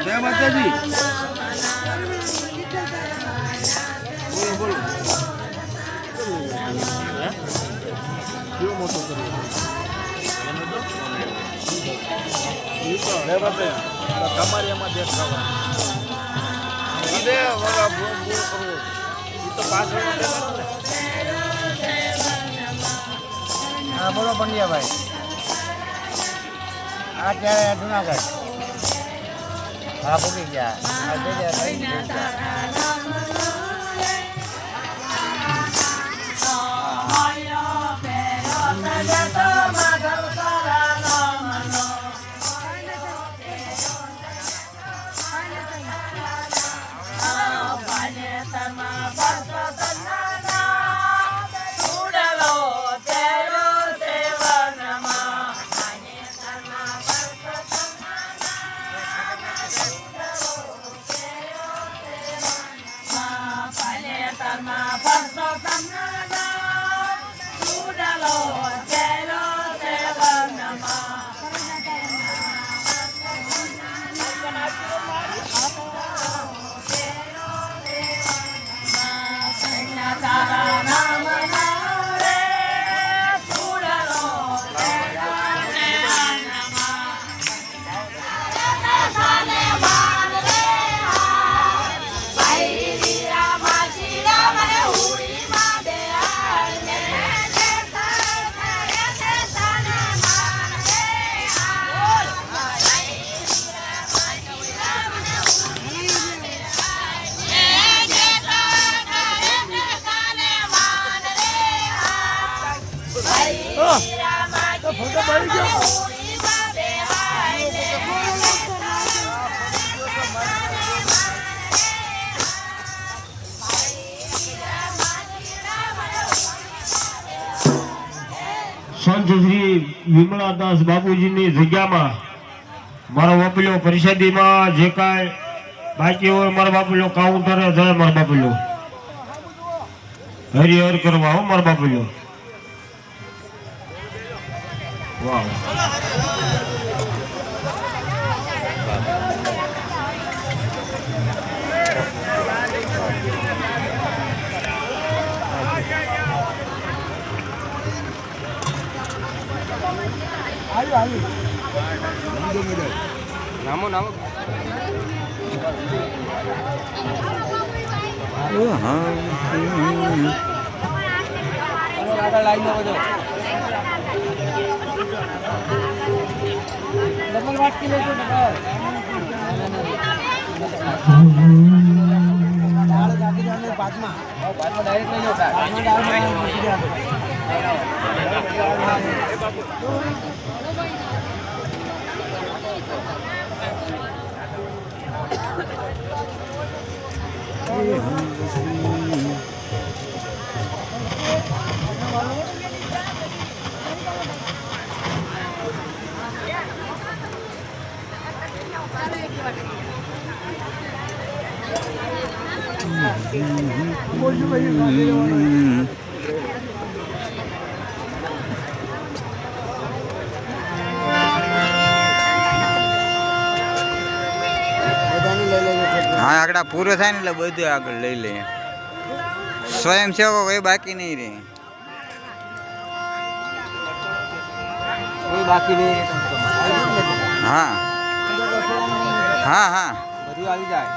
જય માતાજી. બોલો કેવો મોટો કર્યો તમારી એમાં દેખાવા હા બોલો પંડ્યાભાઈ. આ ત્યારે જુનાગઢ હા પૂકી ગયા. સંત શ્રી વિમલાદાસ બાપુજીની જગ્યામાં મારો બાપુલો પરિષદીમાં જે કાંઈ બાકી હોય મારા બાપુલો કાઉન્ટરે જાય. મારા બાપુલો હરિહર કરવા હો મારા બાપુલો. વાહ નામો નામો આગળ લાઈન માં બધો ડબલ વાટકી લેજો ડબલ બાદમાં ડાયરેક્ટ લઈ જાઓ. હા આગળ પૂરો થાય ને એટલે બધું આગળ લઈ લઈએ. સ્વયંસેવકો કોઈ બાકી નહીં રહે. કોઈ બાકી નહીં. હા હા હા બધું આવી જાય.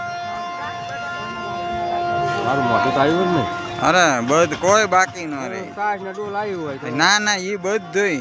મારું મોટું તો આવ્યું જ નહીં. અરે બધું કોઈ બાકી ન રહે. કાશ ને ડોલ આવ્યું હોય તો ના ના એ બધું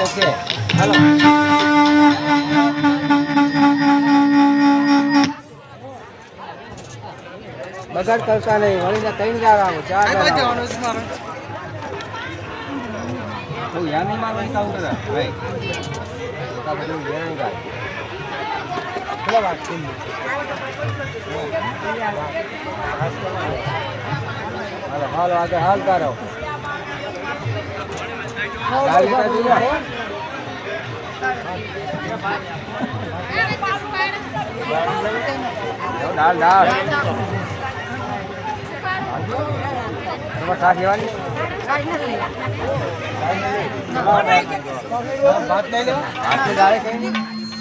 ઓકે. આગળ કરતા નહીં વળીને 3 જવાનું 4 જવાનું તો યાની માં વળી કાઉન્ટર ભાઈ તો બધું લેણ ગાય કેટલા વાત છે હાલ આગળ હાલ કરો ગાડી કા દીવા डाल डाल तुम्हारा साथ लेवानी बात ले लो हाथ में डाले कहीं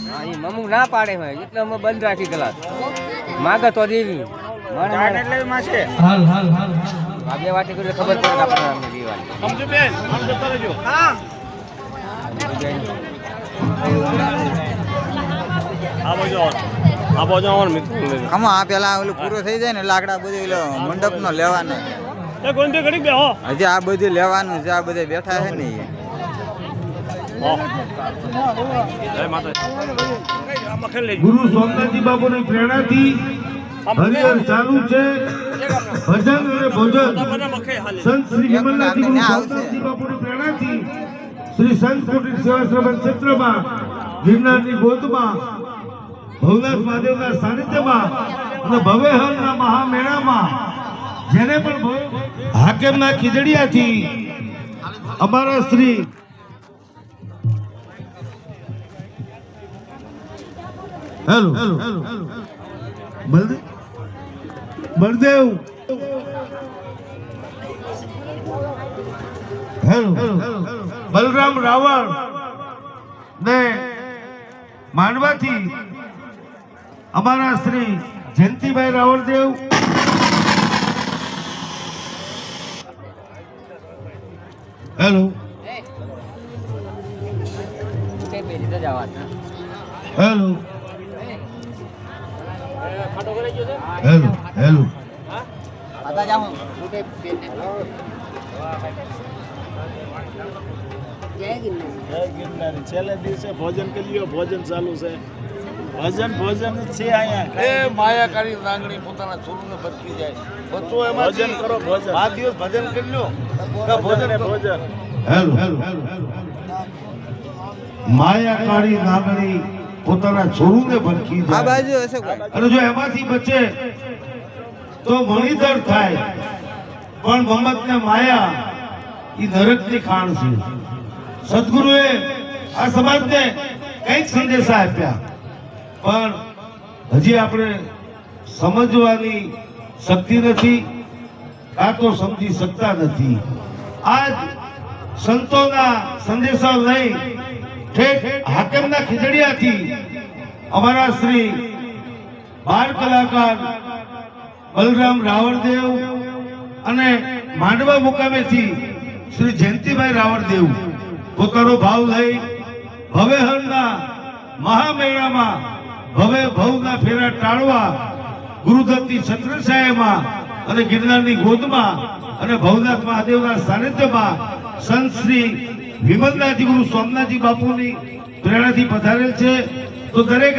हाँ ये मम्मू ना पाड़े हैं इतना हम बंद राखी गलास मांगा तो देवी माने એટલે માસે હાલ હાલ હાલ આગે વાટી કરે ખબર પડે આપણે અમને દીવાની સમજો બેન આમ જતો રહેજો હા આ બાજુ કમો આ પેલા ઓલું પૂરું થઈ જાય ને લાકડા બધું ઓલો મંડપ નો લેવાનો હજી આ બધું લેવાનું છે આ બધા બેઠા છે ને ગુરુ સોમનાથજી બાપુની પ્રેરણાથી હરિહર ચાલુ છે ભજન અને ભોજન સંત શ્રી વિમલનાથજી ગુરુ સોમનાથજી બાપુની પ્રેરણાથી શ્રી સંત કુટીર સેવાશ્રમ ક્ષેત્રમાં ગિરનારની ગોદમાં ભવનાથ મહાદેવના સાનિધ્યમાં અને ભવેહરના મહામેળામાં જેને પણ હાકેમના ખીજડીયાથી અમારા શ્રી હેલો બળદેવ હેલો બલરામ રાવળ ને માંડવાથી અમારા Shri Jayantibhai Ravaldev hello hello hello hello છેલ્લે દિવસે ભોજન કરી લ્યો ભોજન ચાલુ છે ભોજન છે અહીંયા એ માયાકારી નાંગણી પોતાના છોરુને બચકી જાય બચો એમાં ભોજન કરો ભોજન 5 દિવસ ભજન કરી લ્યો કે ભોજન હેલો હેલો માયાકારી નાંગણી પોતાના છોરુને બચકી આ જાય બાજુ હશે કોઈ અને જો એમાંથી બચે તો મણિધર થાય પણ મમ્મતને માયા ઈ નરકની ખાણ છે સદગુરુએ આ સમાજને કઈક સંદેશા આપ્યા પણ હજી આપણે સમજવાની શક્તિ નથી કાં તો સમજી શકતા નથી આજ સંતોના સંદેશા લઈ ઠેક હાકેમના ખીજડીયાથી અમારા શ્રી બાળ કલાકાર બલરામ રાવળદેવ અને માંડવા મુકામેથી શ્રી જયંતિભાઈ રાવળદેવ પોતાનો ભાવ લઈ ભવેહરના મહામેળામાં ભવે ભવના ફેરા ટાળવા ગુરુદત્તની છત્રછાયામાં અને ગિરનારની ગોદમાં અને ભવનાથ મહાદેવના સાનિધ્યમાં સંત શ્રી વિમલનાથજી ગુરુ સોમનાથજી બાપુની પ્રેરણાથી પધારેલ છે તો દરેક